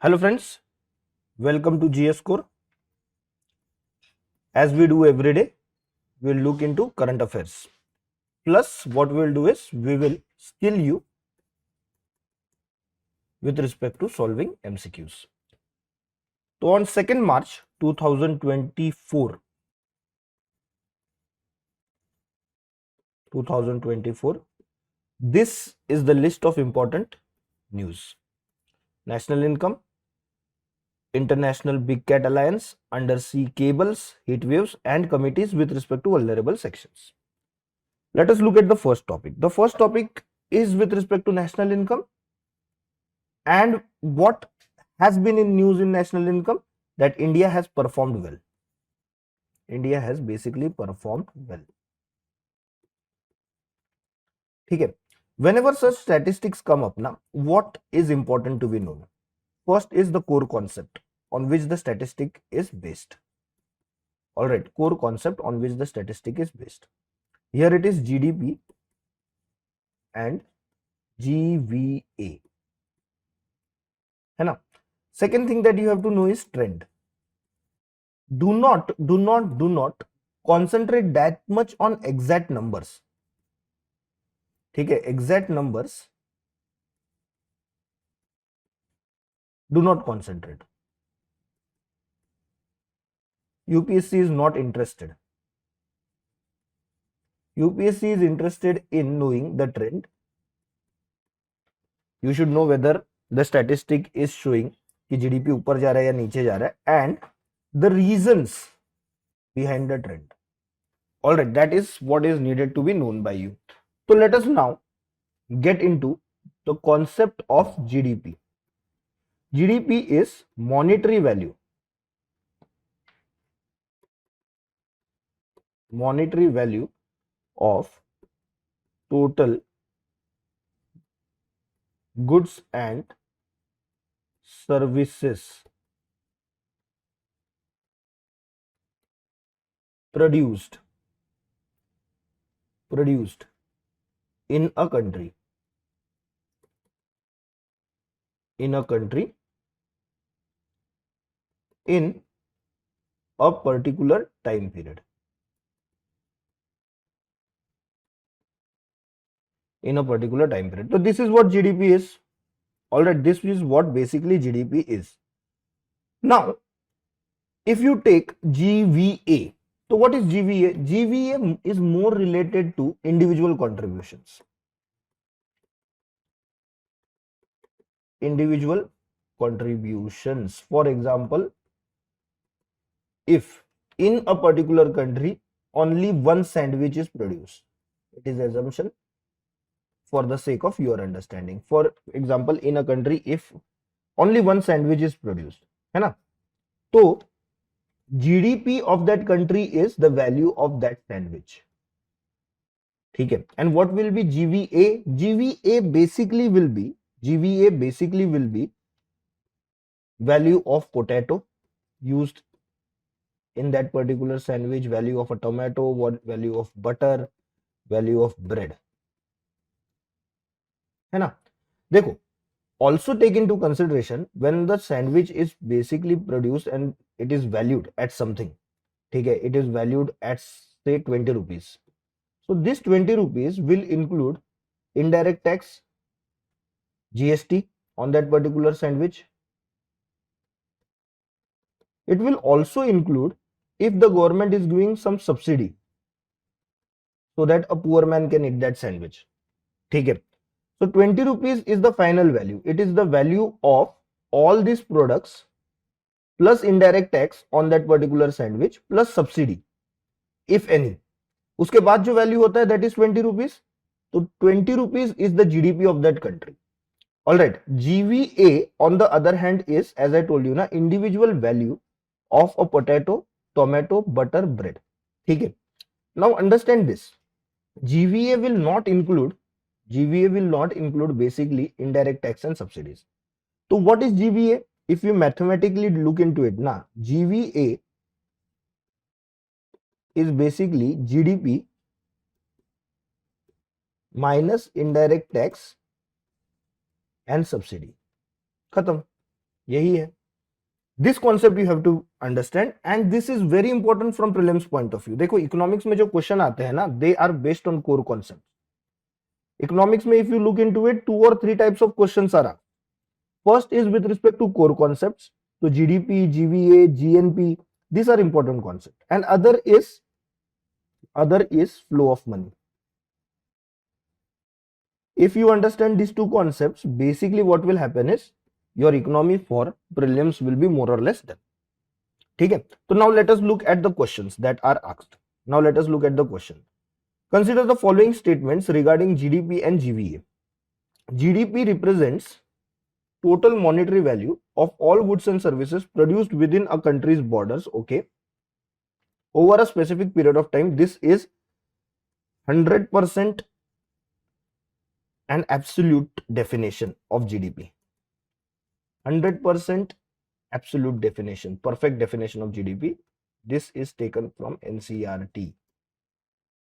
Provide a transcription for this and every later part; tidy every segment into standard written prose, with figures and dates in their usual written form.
Hello friends, welcome to GS Core. As we do every day, we'll look into current affairs. Plus, what we'll do is we will skill you with respect to solving MCQs. So on 2nd March 2024, this is the list of important news. National income, International Big Cat Alliance, Undersea Cables, heat waves and committees with respect to vulnerable sections. Let us look at the first topic. The first topic is with respect to national income, and what has been in news in national income, that India has performed well. India has basically performed well. Okay. Whenever such statistics come up now, what is important to be known? First is the core concept on which the statistic is based. All right, core concept on which the statistic is based. Here it is GDP and GVA. है ना? Second thing that you have to know is trend. Do not concentrate that much on exact numbers. ठीक है, exact numbers do not concentrate. UPSC is not interested. UPSC is interested in knowing the trend. You should know whether the statistic is showing कि GDP ऊपर जा रहा है या नीचे जा रहा है, and the reasons behind the trend. All right, that is what is needed to be known by you. So let us now get into the concept of GDP. GDP is monetary value. Monetary value of total goods and services produced in a country in a particular time period. In a particular time period. So this is what GDP is. All right, this is what basically GDP is. Now, if you take GVA, so what is GVA? GVA is more related to individual contributions. Individual contributions. For example, if in a particular country only one sandwich is produced, it is assumption for the sake of your understanding. For example, in a country, if only one sandwich is produced, है ना? तो GDP of that country is the value of that sandwich. ठीक है? And what will be GVA? GVA basically will be value of potato used in that particular sandwich, value of a tomato, value of butter, value of bread. है ना? देखो, also take into consideration when the sandwich is basically produced and it is valued at something. ठीक है? It is valued at say 20 rupees. So this 20 rupees will include indirect tax, GST on that particular sandwich. It will also include if the government is giving some subsidy so that a poor man can eat that sandwich. ठीक है? So 20 rupees is the final value. It is the value of all these products plus indirect tax on that particular sandwich plus subsidy, if any. उसके बाद जो value होता है that is 20 rupees. So 20 rupees is the GDP of that country. All right. GVA on the other hand is, as I told you, na, individual value of a potato, tomato, butter, bread. ठीक है? Now understand this. GVA will not include basically indirect tax and subsidies. So what is GVA? If you mathematically look into it, na, GVA is basically GDP minus indirect tax and subsidy. खत्म. यही है. This concept you have to understand and this is very important from prelims point of view. देखो economics में जो question आते हैं ना, they are based on core concept. Economics में if you look into it, 2 or 3 types of questions are. First is with respect to core concepts, तो GDP, GVA, GNP, these are important concepts. And other is flow of money. If you understand these two concepts, basically what will happen is your economy for prelims will be more or less done. ठीक है. So now let us look at the questions that are asked. Now let us look at the question. Consider the following statements regarding GDP and GVA. GDP represents total monetary value of all goods and services produced within a country's borders, okay, over a specific period of time. This is 100% an absolute definition of GDP. 100% absolute definition, perfect definition of GDP. This is taken from NCERT.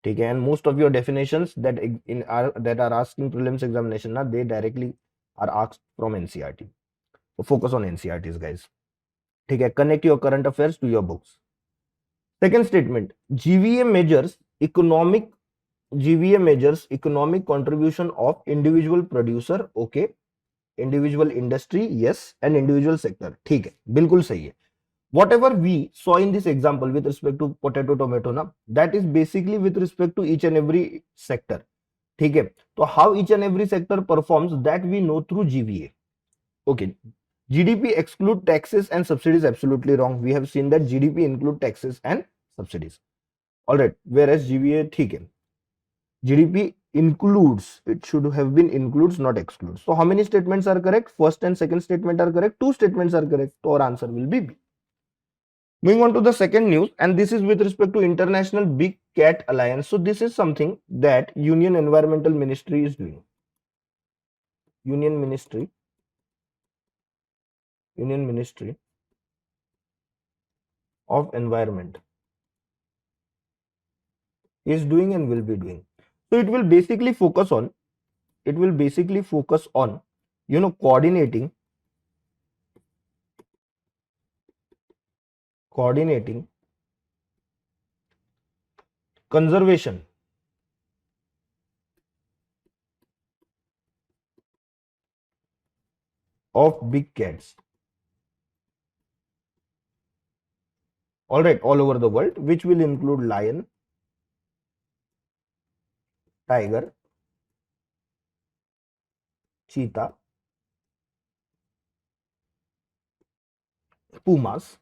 ठीक है. And most of your definitions that are asked in prelims examination na, they directly are asked from NCERT. So focus on NCERTs, guys. ठीक है. Connect your current affairs to your books. Second statement, GVA measures economic contribution of individual producer, okay, individual industry, yes, and individual sector. ठीक है, बिल्कुल सही है. Whatever we saw in this example with respect to potato, tomato, na, that is basically with respect to each and every sector. ठीक है. तो how each and every sector performs, that we know through GVA. Okay. GDP exclude taxes and subsidies, absolutely wrong. We have seen that GDP include taxes and subsidies. All right. Whereas GVA, ठीक है. GDP includes, it should have been includes, not excludes. So how many statements are correct? First and second statement are correct. 2 statements are correct. So our answer will be B. Moving on to the second news, and this is with respect to International Big Cat Alliance. So this is something that Union Environmental Ministry is doing. Union Ministry of Environment is doing and will be doing. So it will basically focus on, coordinating conservation of big cats. All right, all over the world, which will include lion, tiger, cheetah, pumas,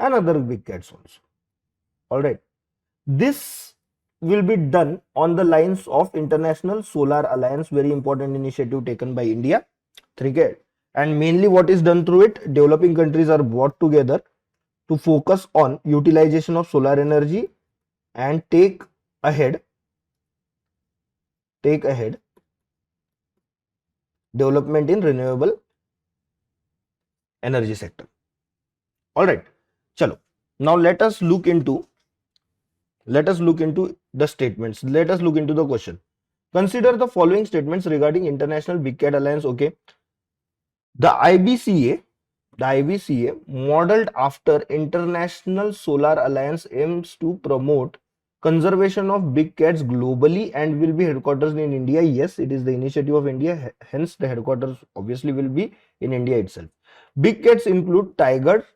and other big cats also. All right, this will be done on the lines of International Solar Alliance, very important initiative taken by India. Okay, and mainly what is done through it, developing countries are brought together to focus on utilization of solar energy and take ahead development in renewable energy sector. All right, chalo. Now let us look into the statements. Let us look into the question. Consider the following statements regarding International Big Cat Alliance. Okay, the IBCA, modeled after International Solar Alliance, aims to promote conservation of big cats globally and will be headquarters in India. Yes, it is the initiative of India, hence the headquarters obviously will be in India itself. Big cats include tiger,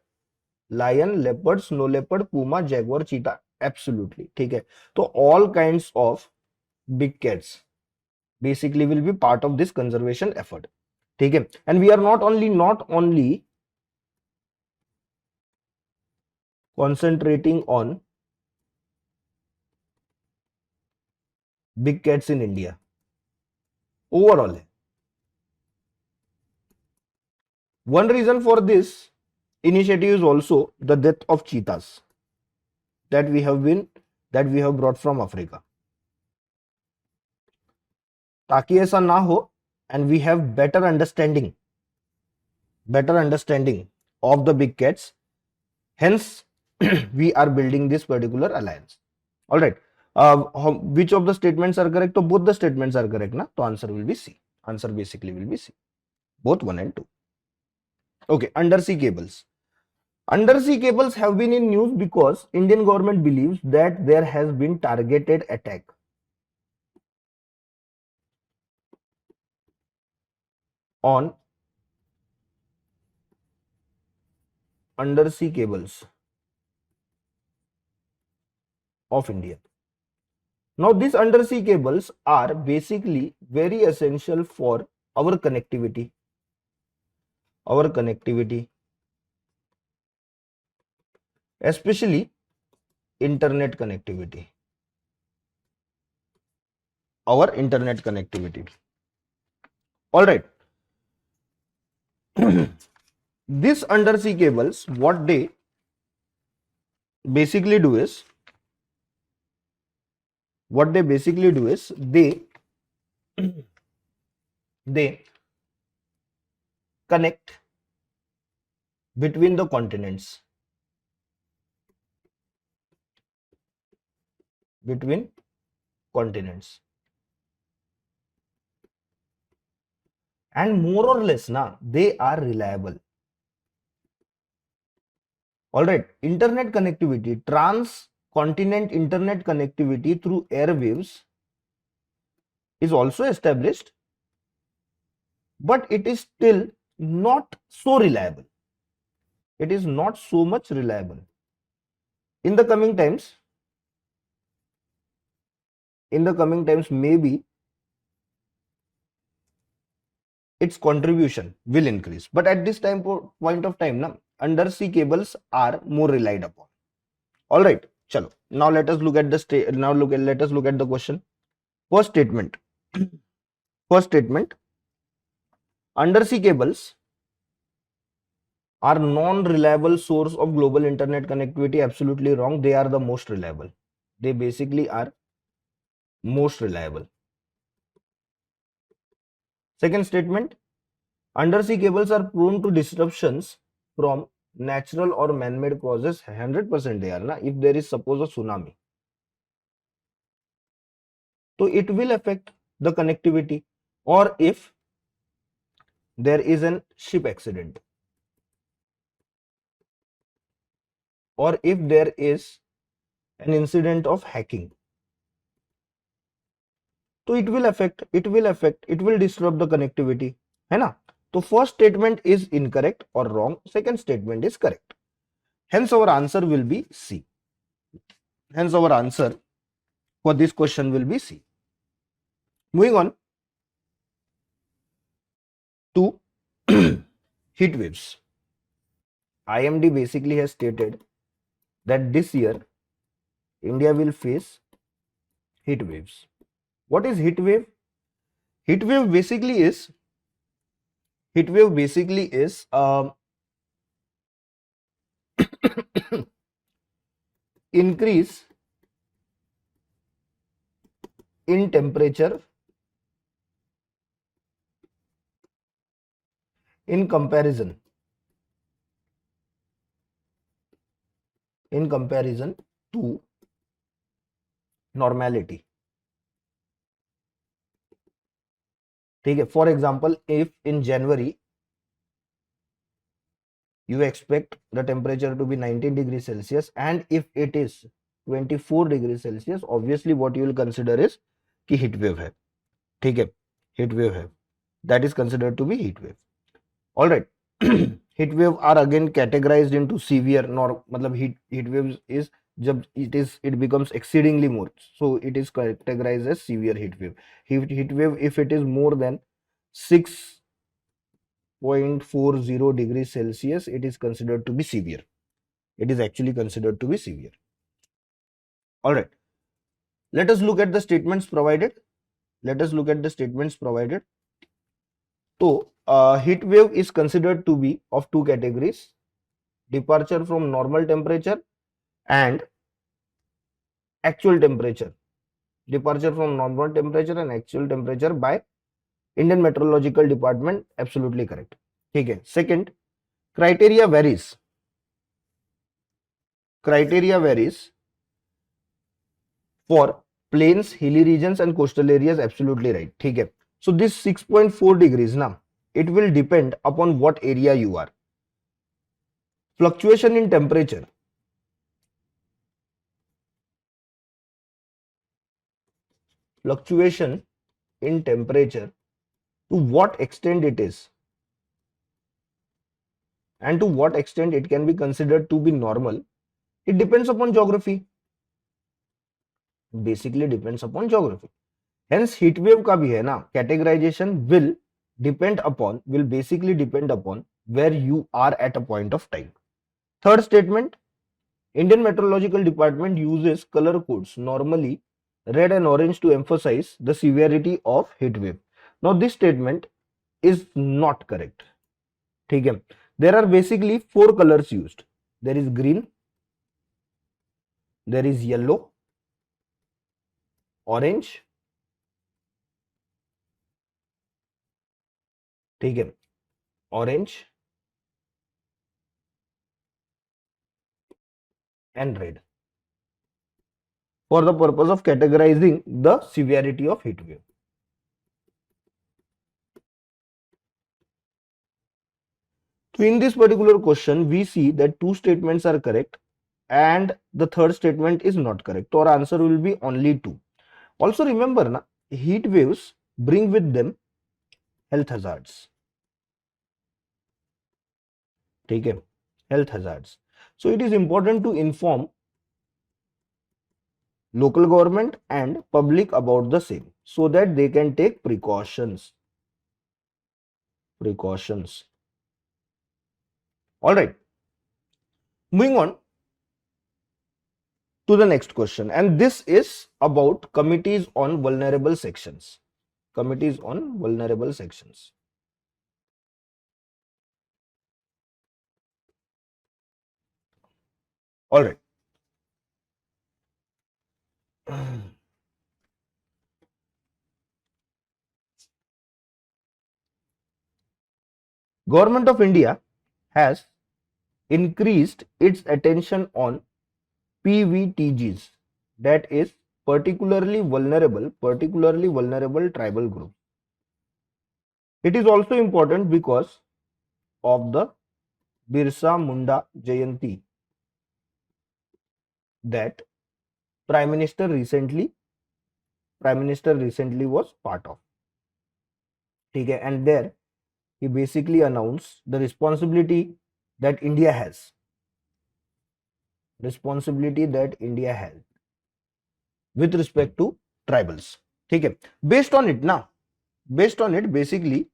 lion, leopard, snow leopard, puma, jaguar, cheetah. Absolutely. ठीक है. तो all kinds of big cats basically will be part of this conservation effort. ठीक है. And we are not only concentrating on big cats in India. Overall. One reason for this initiative is also the death of cheetahs that we have brought from Africa. ताकि ऐसा ना हो and we have better understanding of the big cats, hence we are building this particular alliance. All right, which of the statements are correct? So both the statements are correct na, so answer will be C. Answer basically will be C, both 1 and 2. Okay, undersea cables. Undersea cables have been in news because Indian government believes that there has been targeted attack on undersea cables of India. Now, these undersea cables are basically very essential for our connectivity, especially internet connectivity, our internet connectivity. All right. These undersea cables, what they basically do is, they they connect between the continents, between continents, and more or less they are reliable. All right, internet connectivity, trans-continent internet connectivity through airwaves is also established, but it is still not so reliable. It is not so much reliable. In the coming times, maybe its contribution will increase. But at this point of time, undersea cables are more relied upon. All right, chalo. Now let us look at the question. First statement. Undersea cables are non-reliable source of global internet connectivity. Absolutely wrong. They are the most reliable. They basically are most reliable. Second statement. Undersea cables are prone to disruptions from natural or man-made causes. 100% they are. If there is suppose a tsunami, so it will affect the connectivity, or if there is an ship accident, or if there is an incident of hacking, so it will disrupt the connectivity, है ना? So first statement is incorrect or wrong, second statement is correct. Hence our answer will be C. Hence our answer for this question will be C. Moving on to heat waves. IMD basically has stated that this year India will face heat waves. What is heat wave? Heat wave basically is increase in temperature in comparison to normality. Okay, for example, if in January you expect the temperature to be 19 degrees Celsius, and if it is 24 degrees Celsius, obviously what you will consider is कि heat wave है. ठीक है, heat wave है. That is considered to be heat wave. All right. Heat wave are again categorized into severe, nor मतलब heat waves is जब it becomes exceedingly more, so it is categorized as severe heat wave. Heat wave, if it is more than 6.40 degrees Celsius, it is considered to be severe. It is actually considered to be severe. All right. Let us look at the statements provided. So, heat wave is considered to be of two categories: departure from normal temperature and actual temperature. Departure from normal temperature and actual temperature by Indian Meteorological Department. Absolutely correct. Okay. Second, criteria varies. For plains, hilly regions and coastal areas. Absolutely right. Okay. So this 6.4 degrees now, it will depend upon what area you are. fluctuation in temperature. Fluctuation in temperature, to what extent it is, and to what extent it can be considered to be normal, it depends upon geography. Basically depends upon geography. Hence heat wave का भी है ना, categorization will basically depend upon where you are at a point of time. Third statement, Indian Meteorological Department uses color codes, normally red and orange, to emphasize the severity of heat wave. Now this statement is not correct. ठीक है, there are basically 4 colors used. There is green, there is yellow, orange, ठीक है, orange and red, for the purpose of categorizing the severity of heat wave. So in this particular question, we see that 2 statements are correct and the third statement is not correct. So our answer will be only 2. Also remember na, heat waves bring with them health hazards. Okay, health hazards. So it is important to inform local government and public about the same so that they can take precautions. All right. Moving on to the next question, and this is about committees on vulnerable sections. Committees on vulnerable sections. All right. Government of India has increased its attention on PVTGs, that is particularly vulnerable tribal groups. It is also important because of the Birsa Munda Jayanti that Prime Minister recently was part of. Okay, and there he basically announced the responsibility that India has. With respect to tribals. Okay, based on it, basically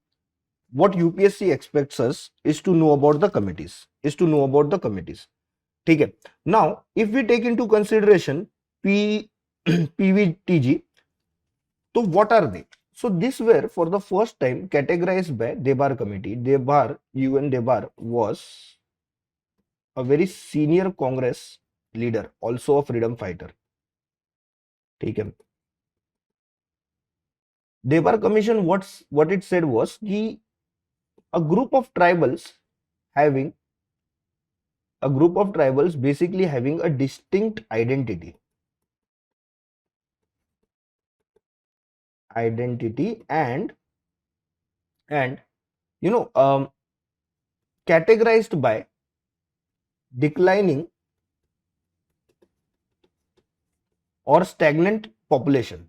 what UPSC expects us is to know about the committees. Okay. Now, if we take into consideration PVTG, so what are they? So these were for the first time categorized by Debar committee. UN Debar was a very senior Congress leader, also a freedom fighter. Okay. Debar commission, what it said was a group of tribals basically having a distinct identity and categorized by declining or stagnant population.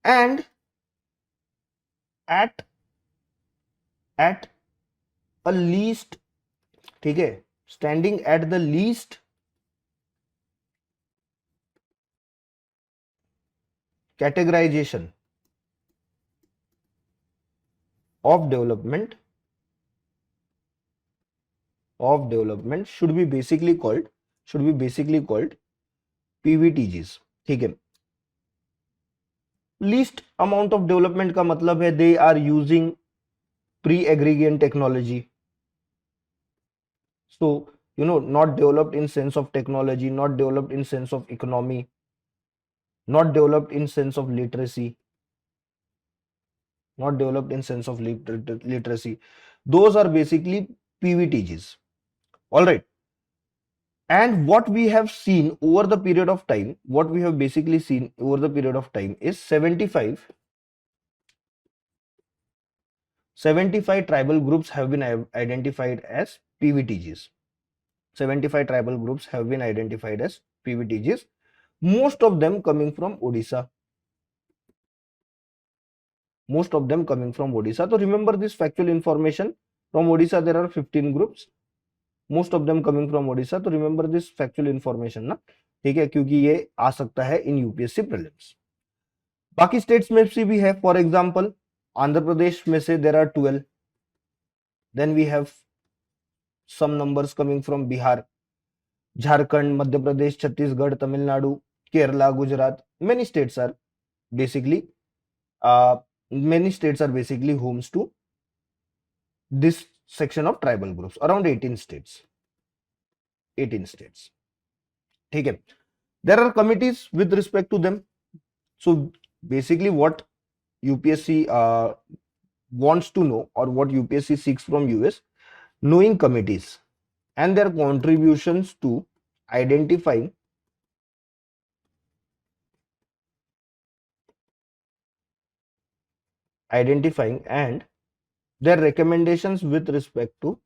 And at a least, standing at the least categorization of development should be basically called PVTGs. ठीक है. Least amount of development का मतलब है they are using pre-aggregate technology. So not developed in sense of technology, not developed in sense of economy, not developed in sense of literacy. Those are basically PVTGs. All right. And what we have seen over the period of time, what we have basically seen over the period of time is 75 tribal groups have been identified as PVTGs. 75 tribal groups have been identified as PVTGs, most of them coming from Odisha. Most of them coming from Odisha. So remember this factual information. From Odisha there are 15 groups, most of them coming from Odisha. तो remember this factual information ना, ठीक है, क्योंकि ये आ सकता है in UPSC prelims. बाकी states में से भी है, फॉर एग्जांपल आंध्र प्रदेश में से there are 12. Then we have some numbers coming from Bihar, Jharkhand, Madhya Pradesh, Chhattisgarh, Tamil Nadu, Kerala, Gujarat. Many states are basically homes to this section of tribal groups. Around 18 states. 18 states. ठीक है. There are committees with respect to them. So basically what UPSC wants to know, or what UPSC seeks from you, is knowing committees and their contributions to identifying and their recommendations with respect to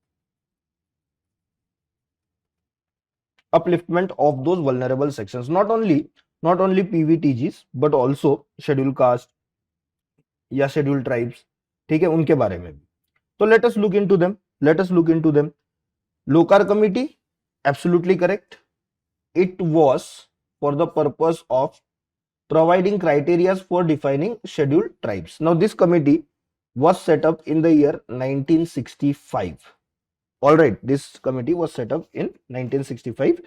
upliftment of those vulnerable sections. Not only PVTGs but also scheduled caste या scheduled tribes, ठीक है, उनके बारे में भी. तो let us look into them. Lokar committee, absolutely correct. It was for the purpose of providing criteria for defining scheduled tribes. Now this committee was set up in the year 1965. All right, this committee was set up in 1965,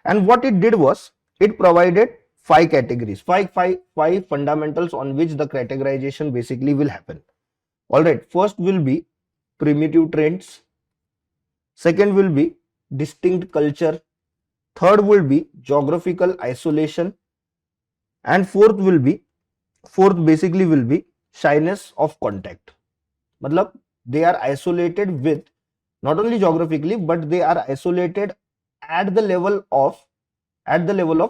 and what it did was it provided 5 categories, five fundamentals on which the categorization basically will happen. All right, first will be primitive trends, second will be distinct culture, third will be geographical isolation, and fourth basically will be shyness of contact. मतलब they are isolated with, not only geographically, but they are isolated at the level of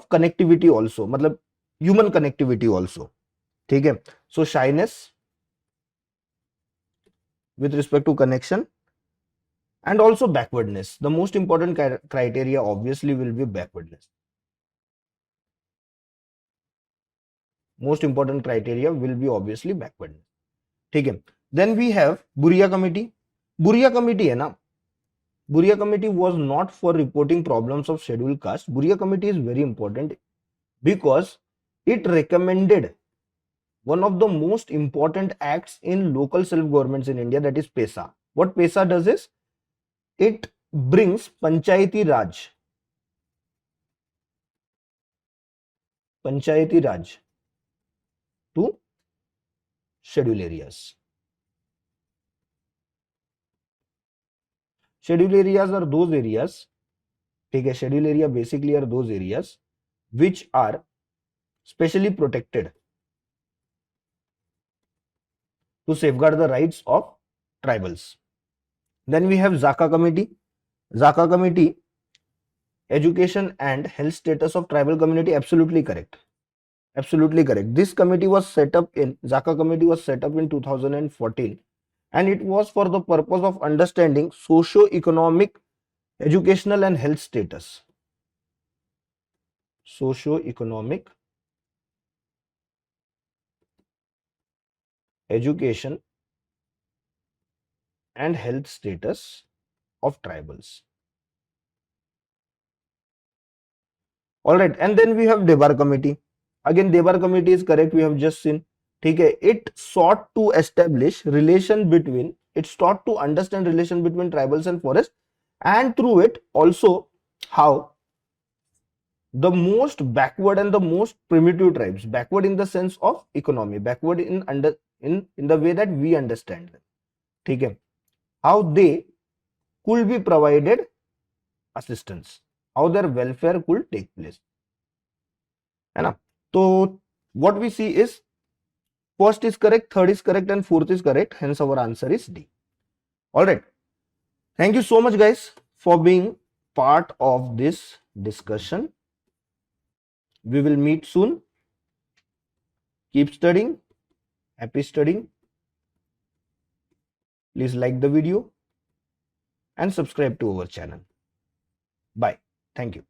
connectivity also, मतलब human connectivity also, ठीक है. So shyness with respect to connection, and also backwardness. The most important criteria obviously will be backwardness. Most important criteria will be obviously backwardness, ठीक है. Then we have Buria committee. Buria committee है ना, Buria committee was not for reporting problems of scheduled caste. Buria committee is very important because it recommended one of the most important acts in local self-governments in India, that is PESA. What PESA does is, it brings Panchayati Raj to schedule areas. Schedule areas are those areas, ठीक है, schedule area basically are those areas which are specially protected to safeguard the rights of tribals. Then we have Zaka committee. Zaka committee, education and health status of tribal community, absolutely correct. Absolutely correct. This committee was set up in, Zaka committee was set up in 2014, and it was for the purpose of understanding socio-economic, educational and health status. Socio-economic, education and health status of tribals. All right, and then we have Debar committee. Again, Debar committee is correct, we have just seen. ठीक है, it sought to establish relation between, it sought to understand relation between tribals and forest, and through it also how the most backward and the most primitive tribes, backward in the sense of economy, backward in the way that we understand them, ठीक है, how they could be provided assistance, how their welfare could take place, है ना. So what we see is, first is correct, third is correct, and fourth is correct. Hence our answer is D. All right. Thank you so much guys for being part of this discussion. We will meet soon. Keep studying. Happy studying. Please like the video and subscribe to our channel. Bye. Thank you.